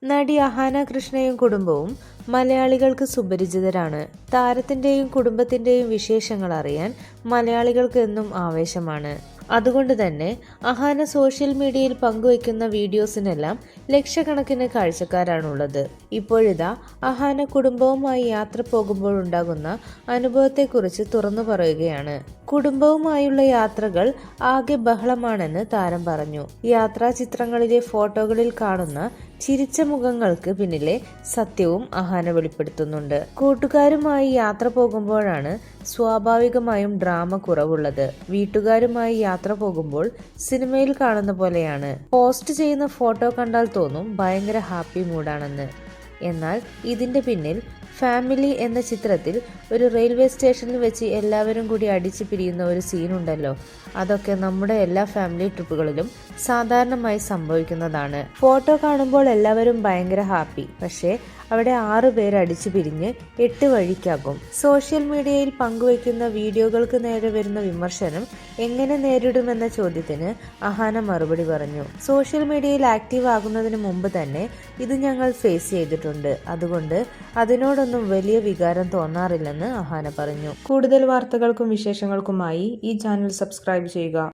നടി അഹാന കൃഷ്ണയും കുടുംബവും മലയാളികൾക്ക് സുപരിചിതരാണ്. താരത്തിന്റെയും കുടുംബത്തിന്റെയും വിശേഷങ്ങൾ അറിയാൻ മലയാളികൾക്ക് എന്നും ആവേശമാണ്. അതുകൊണ്ട് തന്നെ അഹാന സോഷ്യൽ മീഡിയയിൽ പങ്കുവയ്ക്കുന്ന വീഡിയോസിനെല്ലാം ലക്ഷക്കണക്കിന് കാഴ്ചക്കാരാണുള്ളത്. ഇപ്പോഴിതാ അഹാന കുടുംബവുമായി യാത്ര പോകുമ്പോൾ ഉണ്ടാകുന്ന അനുഭവത്തെക്കുറിച്ച് തുറന്നു പറയുകയാണ്. കുടുംബവുമായുള്ള യാത്രകൾ ആകെ ബഹളമാണെന്ന് താരം പറഞ്ഞു. യാത്രാ ചിത്രങ്ങളിലെ ഫോട്ടോകളിൽ കാണുന്ന ചിരിച്ച മുഖങ്ങൾക്ക് പിന്നിലെ സത്യവും അഹാന വെളിപ്പെടുത്തുന്നുണ്ട്. കൂട്ടുകാരുമായി യാത്ര പോകുമ്പോഴാണ് സ്വാഭാവികമായും ഡ്രാമ കുറവുള്ളത്. വീട്ടുകാരുമായി യാത്ര പോകുമ്പോൾ സിനിമയിൽ കാണുന്ന പോലെയാണ്. പോസ്റ്റ് ചെയ്യുന്ന ഫോട്ടോ കണ്ടാൽ തോന്നും ഭയങ്കര ഹാപ്പി മൂഡാണെന്ന്. എന്നാൽ ഇതിന്റെ പിന്നിൽ ഫാമിലി എന്ന ചിത്രത്തിൽ ഒരു റെയിൽവേ സ്റ്റേഷനിൽ വെച്ച് എല്ലാവരും കൂടി അടിച്ചു പിരിയുന്ന ഒരു സീനുണ്ടല്ലോ, അതൊക്കെ നമ്മുടെ എല്ലാ ഫാമിലി ട്രിപ്പുകളിലും സാധാരണമായി സംഭവിക്കുന്നതാണ്. ഫോട്ടോ കാണുമ്പോൾ എല്ലാവരും ഭയങ്കര ഹാപ്പി, പക്ഷേ അവിടെ 6 പേര് അടിച്ചു പിരിഞ്ഞ് 8 വഴിക്കാകും. സോഷ്യൽ മീഡിയയിൽ പങ്കുവയ്ക്കുന്ന വീഡിയോകൾക്ക് നേരെ വരുന്ന വിമർശനം എങ്ങനെ നേരിടുമെന്ന ചോദ്യത്തിന് അഹാന മറുപടി പറഞ്ഞു. സോഷ്യൽ മീഡിയയിൽ ആക്റ്റീവ് ആകുന്നതിന് മുമ്പ് തന്നെ ഇത് ഞങ്ങൾ ഫേസ് ചെയ്തിട്ടുണ്ട്. അതുകൊണ്ട് അതിനോടൊന്നും വലിയ വികാരം തോന്നാറില്ലെന്ന് അഹാന പറഞ്ഞു. കൂടുതൽ വാർത്തകൾക്കും വിശേഷങ്ങൾക്കുമായി ഈ ചാനൽ സബ്സ്ക്രൈബ് ചെയ്യുക.